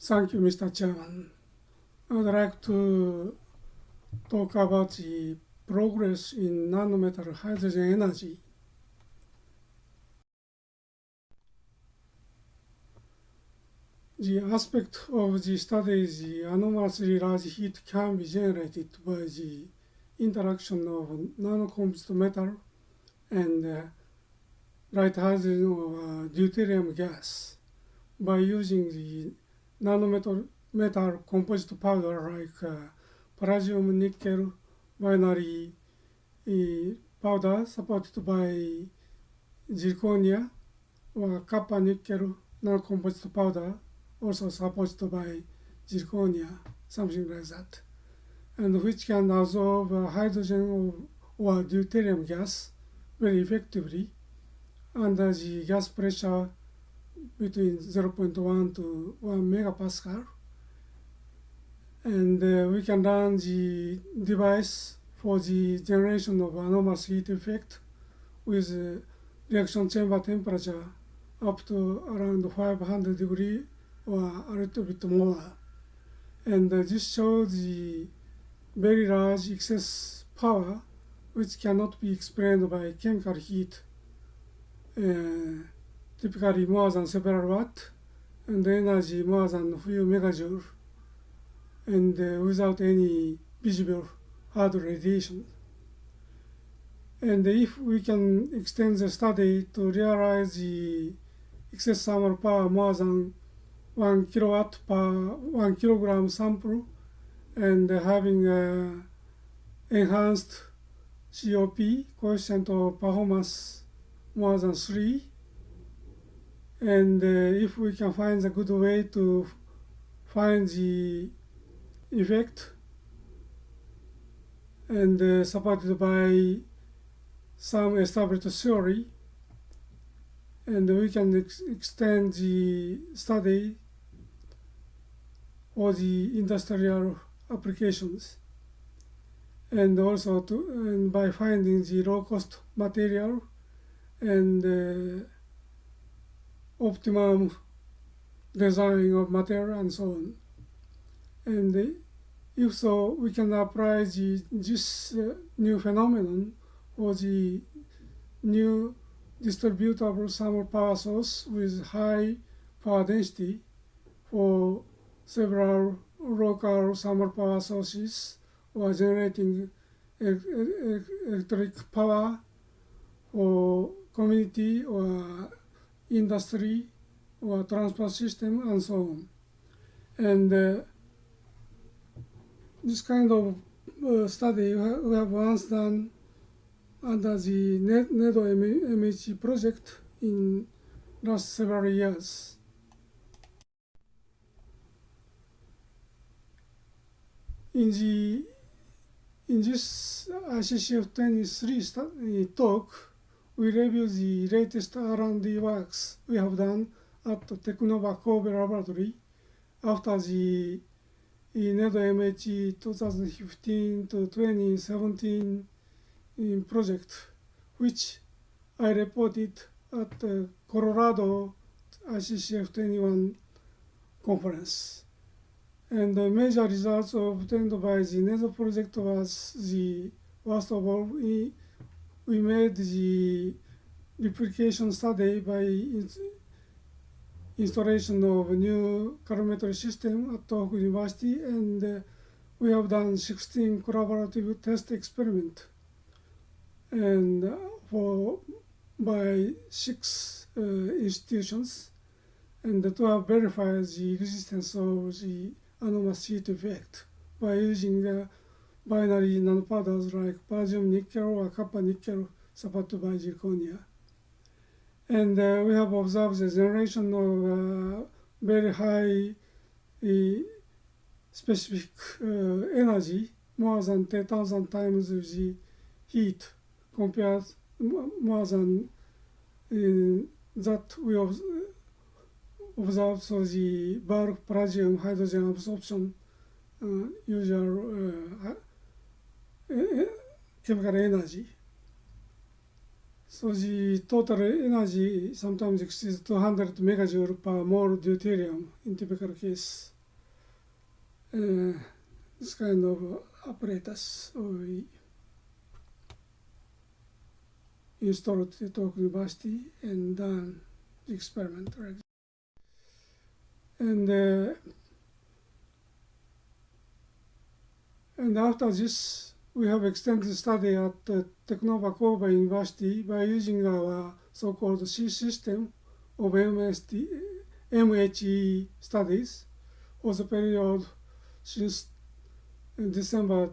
Thank you, Mr. Chairman. I would like to talk about the progress in nanometal hydrogen energy. The aspect of the study is the anomalously large heat can be generated by the interaction of nanocomposite metal and light hydrogen or deuterium gas by using the nanometal composite powder like palladium nickel binary powder supported by zirconia or copper nickel nanocomposite powder also supported by zirconia, something like that, and which can absorb hydrogen or deuterium gas very effectively under the gas pressure between 0.1 to 1 megapascal. And we can run the device for the generation of anomalous heat effect with reaction chamber temperature up to around 500 degrees or a little bit more. And this shows the very large excess power which cannot be explained by chemical heat, typically more than several watts, and the energy more than few megajoule, and without any visible hard radiation. And if we can extend the study to realize the excess thermal power more than 1 kilowatt per 1 kilogram sample, and having enhanced COP, coefficient of performance, more than 3, and if we can find a good way to find the effect and supported by some established theory, and we can extend the study for the industrial applications, and also by finding the low-cost material and optimum design of material and so on. And if so, we can apply this new phenomenon for the new distributable thermal power source with high power density for several local thermal power sources or generating electric power for community or industry or transport system and so on. And this kind of study we have once done under the NEDO-MHE project in last several years. In this ICCF-23 talk, we review the latest R&D works we have done at the Teknova Kobe laboratory after the NEDO-MHE 2015 to 2017 project, which I reported at the Colorado ICCF-21 conference. And the major results obtained by the NEDO project was the, first of all, we made the replication study by installation of a new calorimetry system at Tohoku University, and we have done 16 collaborative test experiments and by 6 institutions, and to have verified the existence of the anomalous heat effect by using the binary nanopowders like palladium nickel or copper nickel supported by zirconia. And we have observed the generation of very high specific energy, more than 10,000 times the heat compared more than that we observed. So the bulk palladium hydrogen absorption usual chemical energy. So the total energy sometimes exceeds 200 megajoule per mole deuterium in typical case. this kind of apparatus we installed at Tokyo University and done the experiment. Right? And after this, we have extended study at Teknova Kobe University by using our so-called C system of MHE studies for the period since December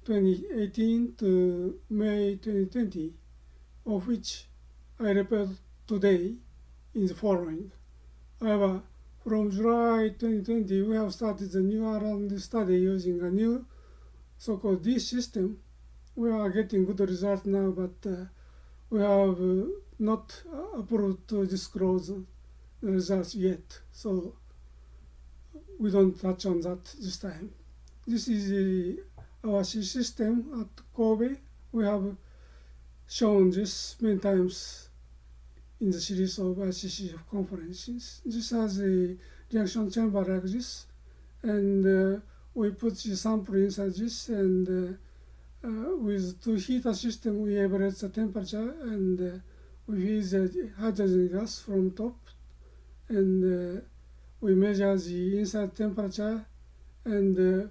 2018 to May 2020, of which I report today in the following. However, from July 2020, we have started the new R&D study using a new so-called D system. We are getting good results now, but we have not approved to disclose the results yet. So we don't touch on that this time. This is our C system at Kobe. We have shown this many times in the series of ICCF conferences. This has a reaction chamber like this, and we put the sample inside this, and with two heater system we evaluate the temperature, and we use the hydrogen gas from top, and we measure the inside temperature, and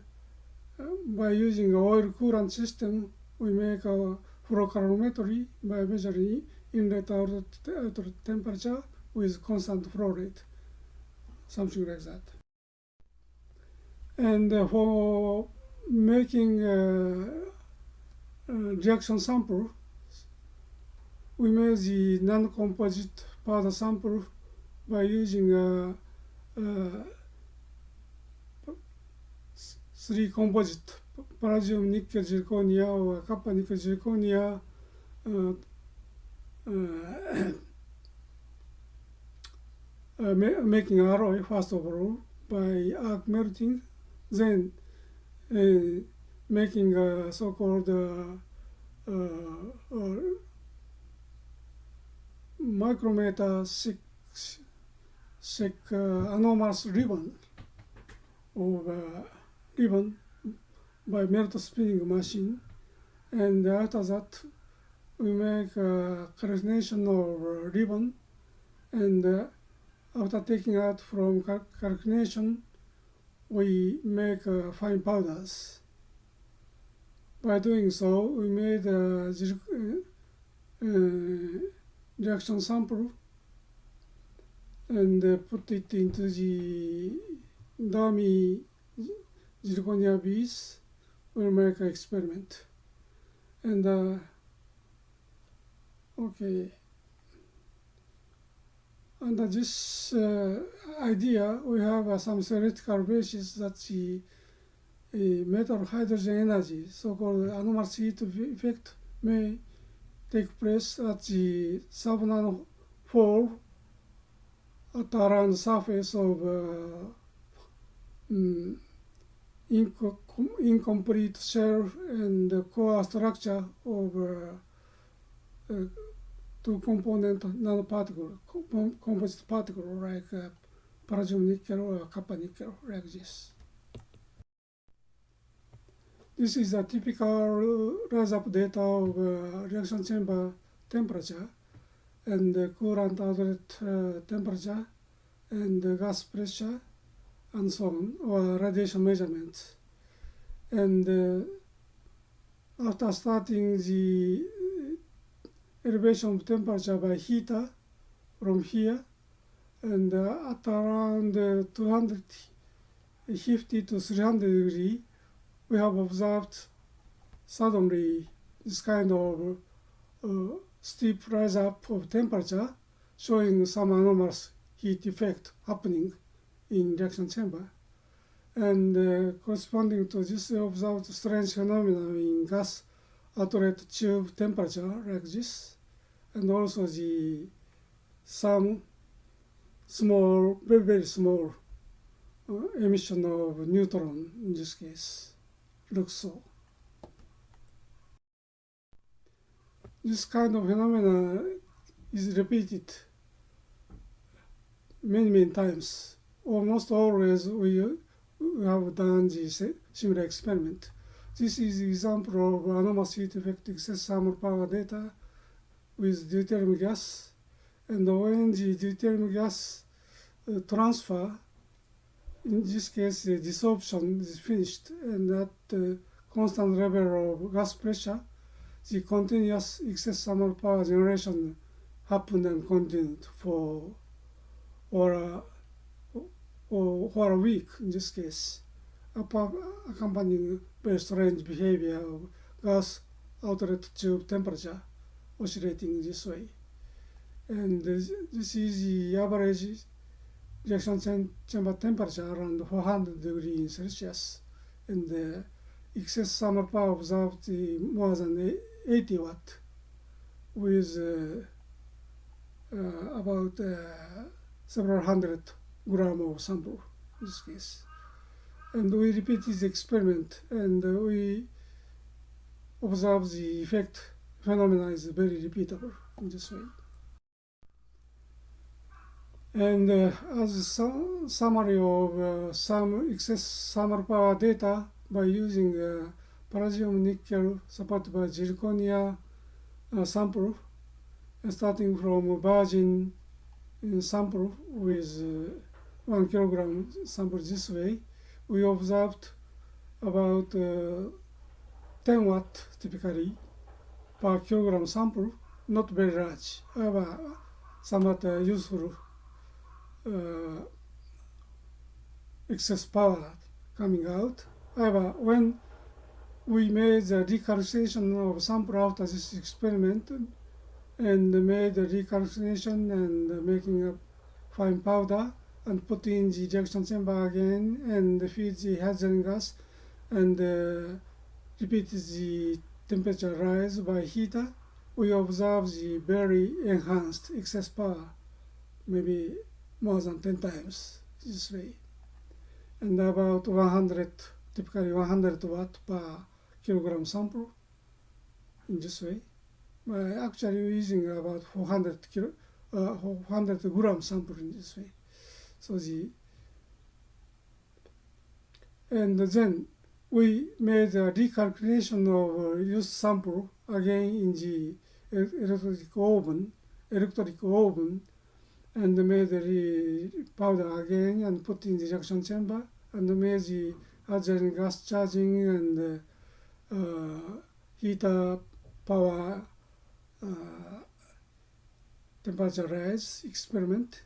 by using oil coolant system we make our flow calorimetry by measuring inlet outlet temperature with constant flow rate, something like that. And for making reaction sample, we made the non-composite powder sample by using 3 composite, palladium nickel zirconia or copper nickel zirconia, making alloy first of all by arc melting, then making a so-called micrometer thick anomalous ribbon of ribbon by melt spinning machine, and after that we make a calcination of ribbon, and after taking out from calcination we make fine powders. By doing so, we made a reaction sample and put it into the dummy zirconia beads. We'll make an experiment. And okay, under this idea, we have some theoretical basis that the metal hydrogen energy, so-called anomalous heat effect, may take place at the subnano fall at around the surface of incomplete shell and core structure of two-component nanoparticle, composite particle like palladium nickel or copper nickel, like this. This is a typical rise-up data of reaction chamber temperature and coolant outlet temperature and gas pressure and so on, or radiation measurements. And after starting the elevation of temperature by heater from here, and at around 250 to 300 degrees, we have observed suddenly this kind of steep rise up of temperature, showing some anomalous heat effect happening in reaction chamber. And corresponding to this, we observed strange phenomena in gas outlet tube temperature like this, and also some small, very, very small emission of neutron in this case. Looks so. This kind of phenomena is repeated many, many times. Almost always we we have done the similar experiment. This is an example of anomalous heat effect excess thermal power data with deuterium gas. And when the deuterium gas transfer, in this case, the dissolution is finished, and at the constant level of gas pressure, the continuous excess thermal power generation happened and continued for a week in this case, accompanying very strange behavior of gas outlet tube temperature oscillating this way. And this is the average reaction chamber temperature around 400 degrees Celsius, and the excess thermal power observed more than 80 watt with about several hundred grams of sample in this case. And we repeated the experiment, and we observed the effect phenomena is very repeatable in this way. And as a summary of some excess thermal power data by using palladium nickel supported by zirconia sample, starting from virgin sample with 1 kilogram sample this way, we observed about 10 watt typically per kilogram sample, not very large, however somewhat useful excess power coming out. However, when we made the recalculation of sample after this experiment and made the recalculation and making a fine powder and put in the reaction chamber again and feed the hydrogen gas and repeat the temperature rise by heater, we observe the very enhanced excess power, maybe more than 10 times this way, and about 100, typically 100 watt per kilogram sample in this way. Actually using about 400 gram sample in this way. So and then we made a recalculation of used sample again in the electric oven, and made the powder again and put in the reaction chamber and made the hydrogen gas charging and heater power temperature rise experiment,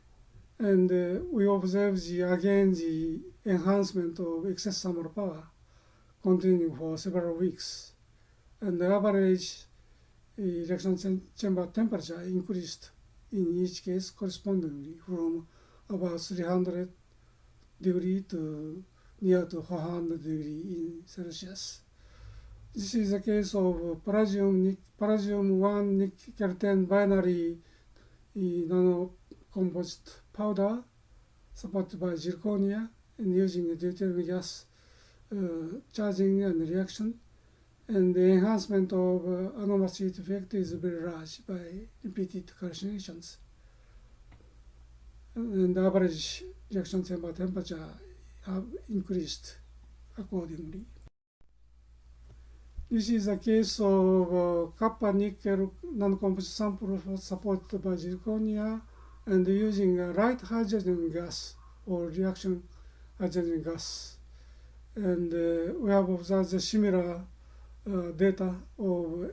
and we observe again the enhancement of excess thermal power continuing for several weeks, and the average reaction chamber temperature increased in each case correspondingly from about 300 degree to near to 400 degree in Celsius. This is a case of palladium 1 nickel 10 binary nano composite powder supported by zirconia and using the deuterium gas charging and reaction, and the enhancement of anomalous heat effect is very large by repeated calculations, and the average reaction chamber temperature have increased accordingly. This is a case of copper nickel nanocomposite sample supported by zirconia and using a light hydrogen gas or reaction hydrogen gas. And we have observed the similar data of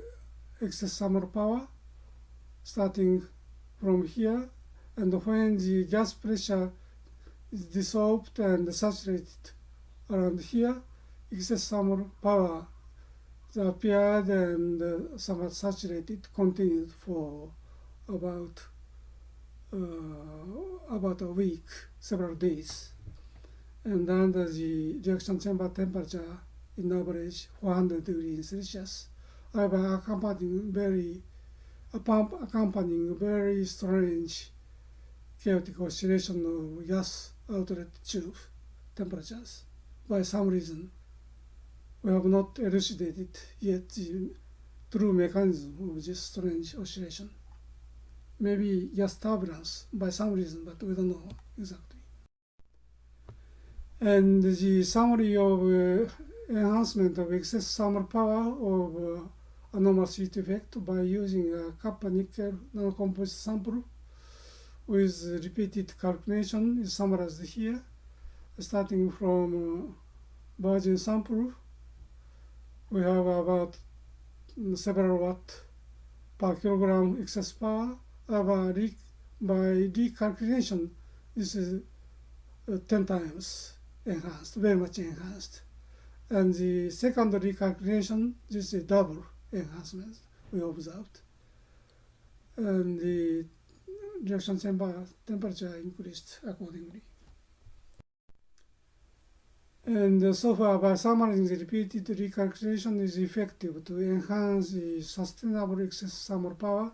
excess thermal power starting from here, and when the gas pressure is dissolved and saturated around here, excess thermal power appeared and somewhat saturated, continued for about a week, several days. And under the reaction chamber temperature in average 400 degrees Celsius, however accompanying very strange chaotic oscillation of gas outlet tube temperatures by some reason. We have not elucidated yet the true mechanism of this strange oscillation. Maybe gas turbulence by some reason, but we don't know exactly. And the summary of enhancement of excess thermal power of anomalous heat effect by using a copper nickel nanocomposite sample with repeated calculation is summarized here, starting from virgin sample. We have about several watt per kilogram excess power. By recalculation, this is 10 times enhanced, very much enhanced. And the second recalculation, this is double enhancement we observed. And the reaction chamber temperature increased accordingly. And so far, by summarizing the repeated recalculation is effective to enhance the sustainable excess thermal power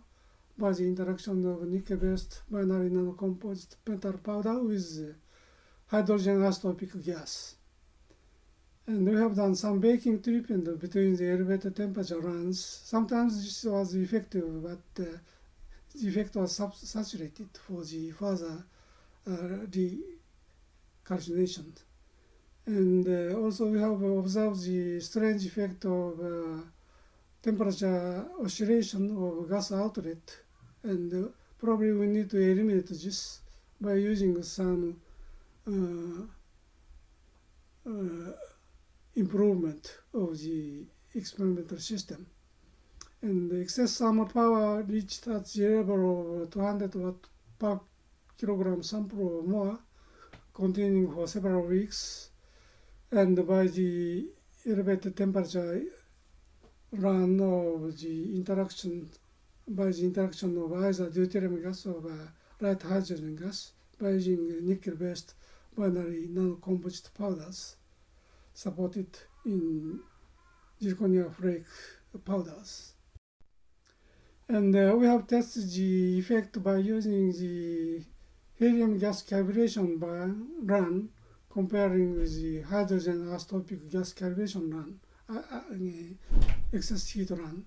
by the interaction of nickel-based binary nanocomposite metal powder with hydrogen isotopic gas. And we have done some baking treatment between the elevated temperature runs. Sometimes this was effective, but the effect was saturated for the further recalculation. And also we have observed the strange effect of temperature oscillation of gas outlet. And probably we need to eliminate this by using some improvement of the experimental system. And the excess thermal power reached at the level of 200 watt per kilogram sample or more, continuing for several weeks. And by the elevated temperature run of the interaction, by the interaction of either deuterium gas or light hydrogen gas, by using nickel-based binary nanocomposite powders supported in zirconia flake powders. And we have tested the effect by using the helium gas calibration run, comparing with the hydrogen isotopic gas calibration run, excess heat run.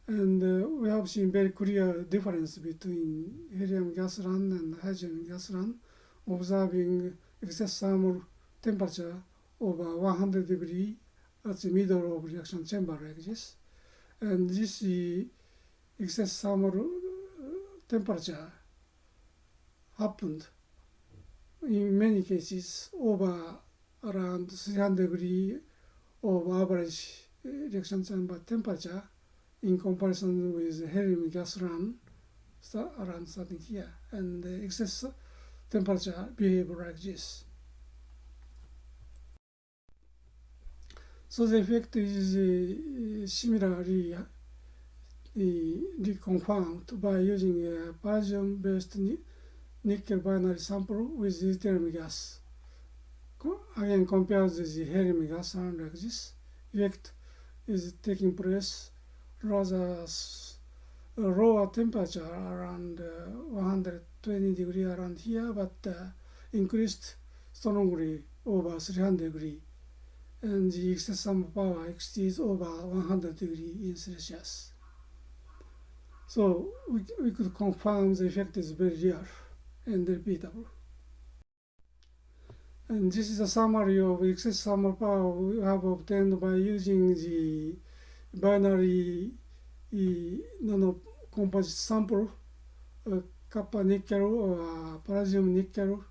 And we have seen very clear difference between helium gas run and hydrogen gas run, observing excess thermal temperature over 100 degrees at the middle of reaction chamber like this. And this excess thermal temperature happened in many cases over around 300 degrees of average reaction chamber temperature in comparison with helium gas run around starting here. And the excess temperature behave like this. So the effect is similarly reconfirmed by using a palladium-based nickel binary sample with deuterium gas. Again, compared with the helium gas run like this, effect is taking place rather lower temperature around 120 degrees around here, but increased strongly over 300 degrees. And the excess thermal power exceeds over 100 degrees in Celsius. So we could confirm the effect is very real and repeatable. And this is a summary of excess thermal power we have obtained by using the binary nanocomposite sample, copper nickel or palladium nickel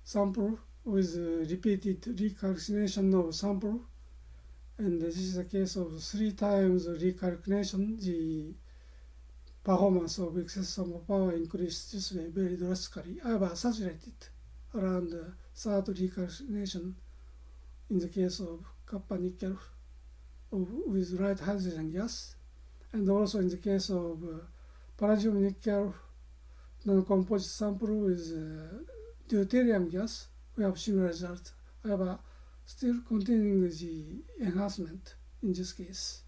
sample with repeated recalculation of sample. And this is a case of 3 times recalculation. The performance of excess thermal power increased this way very drastically. However, saturated around third recalculation in the case of copper nickel with light hydrogen gas, and also in the case of palladium nickel nanocomposite sample with deuterium gas, we have similar results. However, still continuing the enhancement in this case.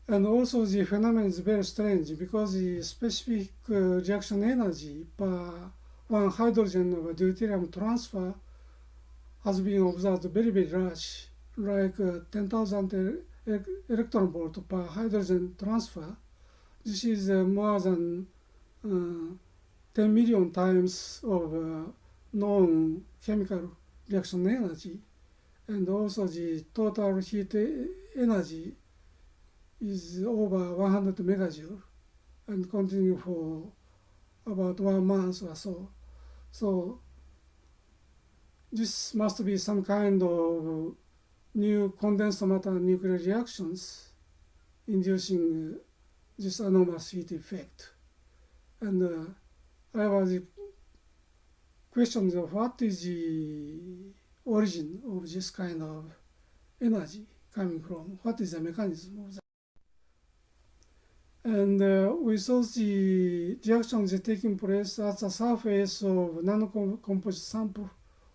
And also the phenomenon is very strange because the specific reaction energy per one hydrogen of deuterium transfer has been observed very, very large, like 10,000 electron volt per hydrogen transfer. This is more than 10 million times of known chemical reaction energy, and also the total heat energy is over 100 megajoule and continue for about 1 month or so. So this must be some kind of new condensed matter nuclear reactions inducing this anomalous heat effect. And I was questioned of what is the origin of this kind of energy coming from, what is the mechanism of that. And we saw the reactions taking place at the surface of nano-composite sample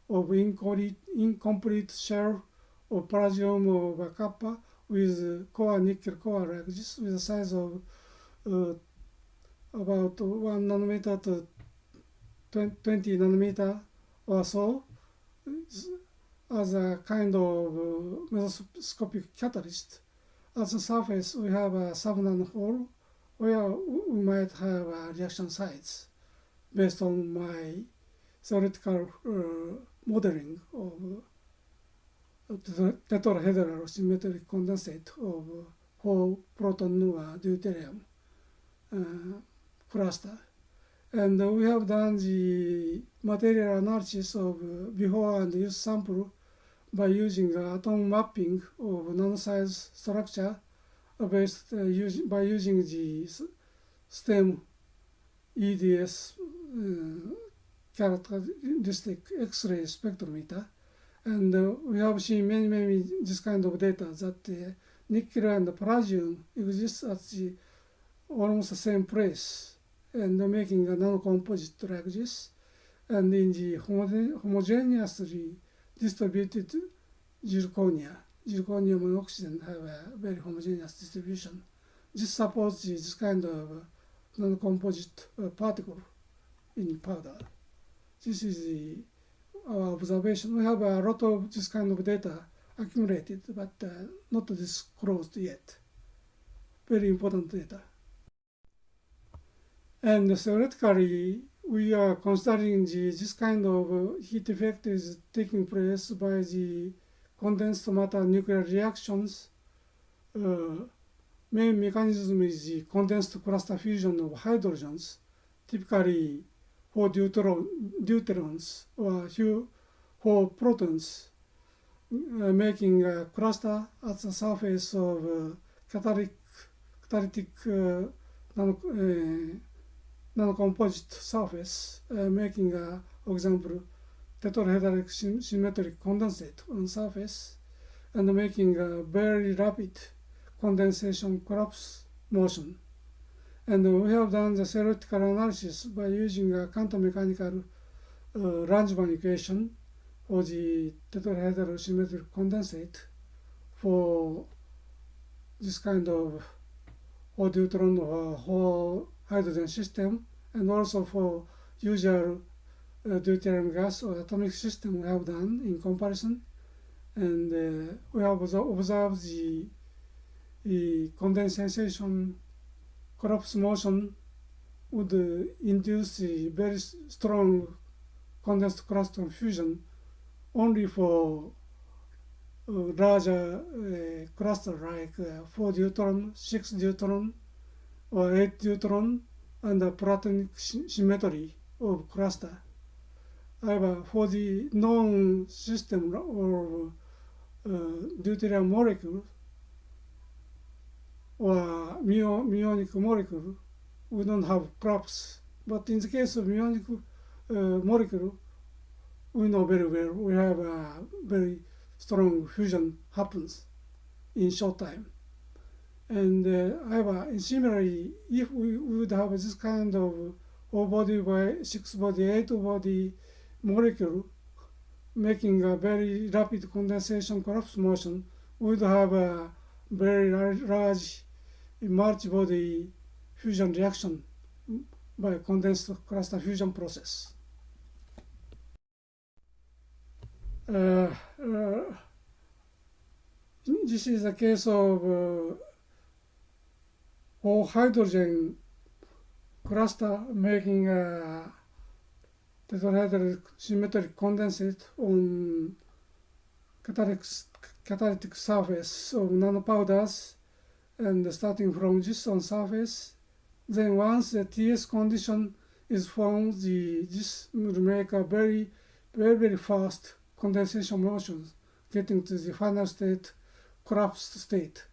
of incomplete shell of palladium or kappa with core nickel core like this, with a size of about 1 nanometer to 20 nanometer or so, as a kind of mesoscopic catalyst. At the surface, we have a sub-nano hole where we might have reaction sites based on my theoretical modeling of tetrahedral symmetric condensate of 4 proton deuterium cluster. And we have done the material analysis of before and use sample by using atom mapping of nano-size structure based by using the STEM EDS characteristic X-ray spectrometer. And we have seen many this kind of data that nickel and palladium exist at the almost the same place and making a nano-composite like this. And in the homogeneously distributed zirconia and oxygen have a very homogeneous distribution. This supports this kind of nano-composite particle in powder. This is our observation. We have a lot of this kind of data accumulated, but not disclosed yet. Very important data. And theoretically, we are considering this kind of heat effect is taking place by the condensed matter nuclear reactions. Main mechanism is the condensed cluster fusion of hydrogens, typically 4 deuterons or 4 protons, making a cluster at the surface of catalytic nano-composite surface, making, for example, tetrahedral symmetric condensate on surface, and making a very rapid condensation collapse motion. And we have done the theoretical analysis by using a quantum mechanical Langevin equation for the tetrahedral symmetric condensate for this kind of whole deuteron or whole hydrogen system, and also for usual deuterium gas or atomic system we have done in comparison. And we have observed the condensation collapse motion would induce a very strong condensed cluster fusion only for larger cluster like 4 deuteron, 6 deuteron, or 8 deuteron, and the platonic symmetry of cluster. However, for the known system or deuterium molecule or muonic molecule, we don't have collapse. But in the case of muonic molecule, we know very well we have a very strong fusion happens in short time. And however, similarly, if we would have this kind of 4-body by 6-body, 8-body molecule making a very rapid condensation collapse motion, we would have a very large multi-body fusion reaction by condensed cluster fusion process. This is a case of hydrogen cluster making a tetrahedral symmetric condensate on catalytic surface of nanopowders, and starting from this on surface. Then once the TS condition is formed, this will make a very fast condensation motion, getting to the final state, collapsed state.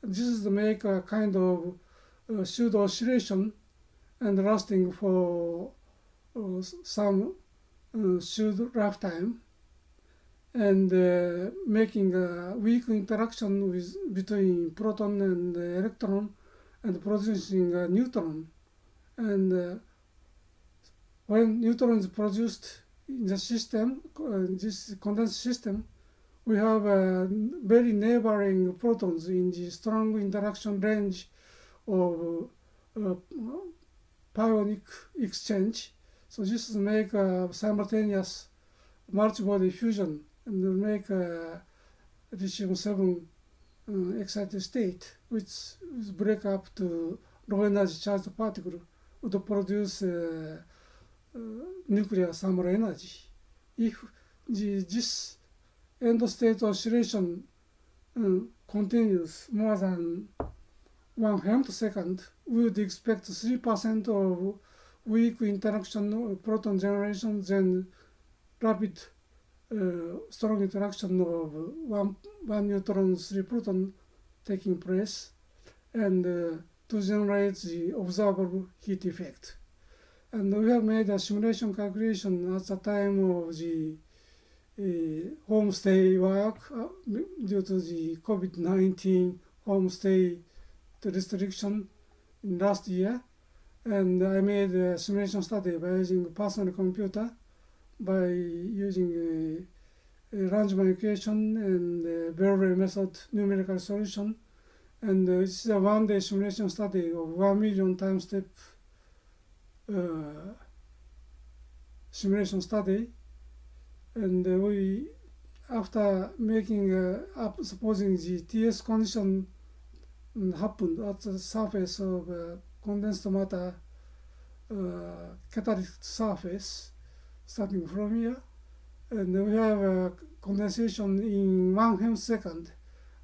This is to make a kind of pseudo oscillation and lasting for some pseudo lifetime, and making a weak interaction between proton and electron, and producing a neutron. And when neutron is produced in the system, this condensed system, we have very neighboring protons in the strong interaction range of pionic exchange. So this will make a simultaneous multi-body fusion and will make a lithium-7 excited state, which is break up to low energy charged particle, would produce nuclear thermal energy. If this end state oscillation continues more than 1 femtosecond, we would expect 3% of weak interaction of proton generation, then rapid strong interaction of one neutron, 3 proton taking place, and to generate the observable heat effect. And we have made a simulation calculation at the time of the homestay work due to the COVID-19 homestay restriction in last year. And I made a simulation study by using personal computer, by using a Rangman equation and Bell method numerical solution. And it's a one-day simulation study of 1 million time step simulation study. And we, after making supposing the TS condition happened at the surface of condensed matter catalytic surface, starting from here, and we have condensation in 1 femtosecond,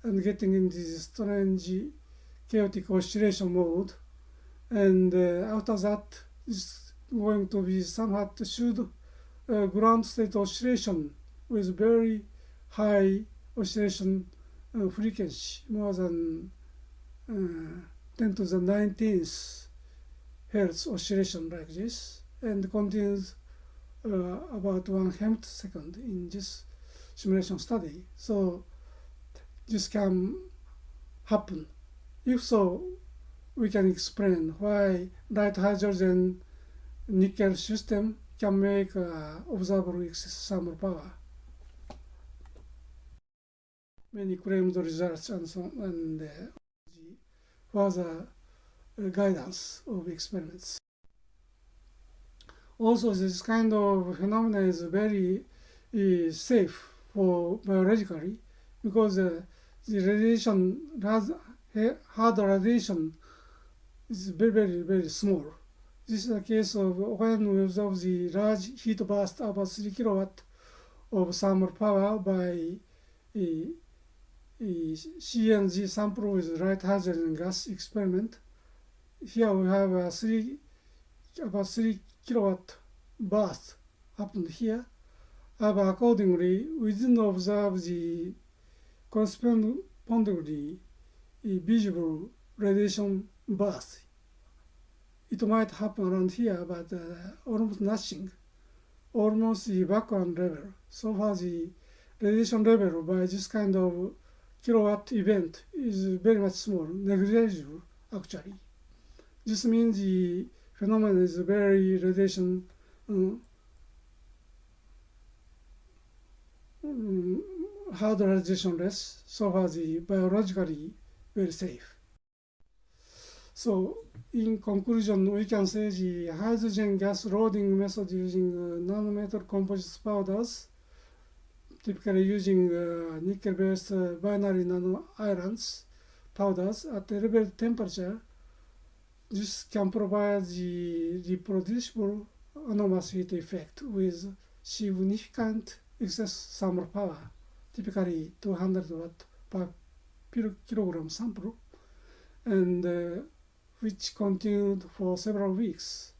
and getting into this strange chaotic oscillation mode. And after that, it's going to be somewhat pseudo ground state oscillation with very high oscillation frequency, more than 10 to the 19th hertz oscillation like this, and continues about 1 femtosecond in this simulation study. So this can happen. If so, we can explain why light hydrogen nickel system can make observable excess thermal power. Many claimed results and so on, and further guidance of experiments. Also, this kind of phenomena is very safe for biologically, because the radiation, hard radiation, is very small. This is a case of when we observe the large heat burst about 3 kilowatt of thermal power by CNZ sample with light hydrogen gas experiment. Here we have about 3 kilowatt burst happened here. But accordingly, we didn't observe the correspondingly visible radiation burst. It might happen around here, but almost nothing, almost the background level. So far, the radiation level by this kind of kilowatt event is very much small, negligible actually. This means the phenomenon is very radiation hard radiation less, so far the biologically very safe. So in conclusion, we can say the hydrogen gas loading method using nano-metal composite powders, typically using nickel-based binary nano islands powders at elevated temperature. This can provide the reproducible anomalous heat effect with significant excess thermal power, typically 200 watt per kilogram sample, and which continued for several weeks.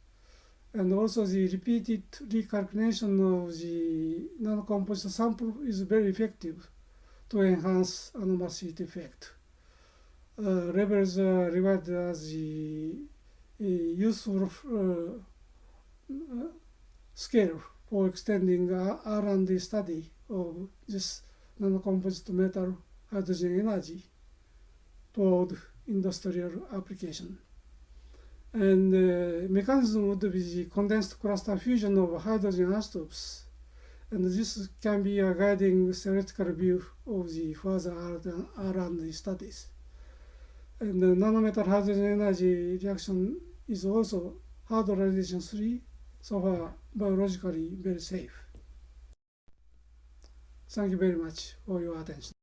And also the repeated recalculation of the nanocomposite sample is very effective to enhance anomalous heat effect. Levels are regarded as the useful scale for extending R&D study of this nanocomposite metal hydrogen energy toward industrial application. And the mechanism would be the condensed cluster fusion of hydrogen isotopes. And this can be a guiding theoretical view of the further R&D studies. And the nanometal hydrogen energy reaction is also hard radiation free, so far biologically very safe. Thank you very much for your attention.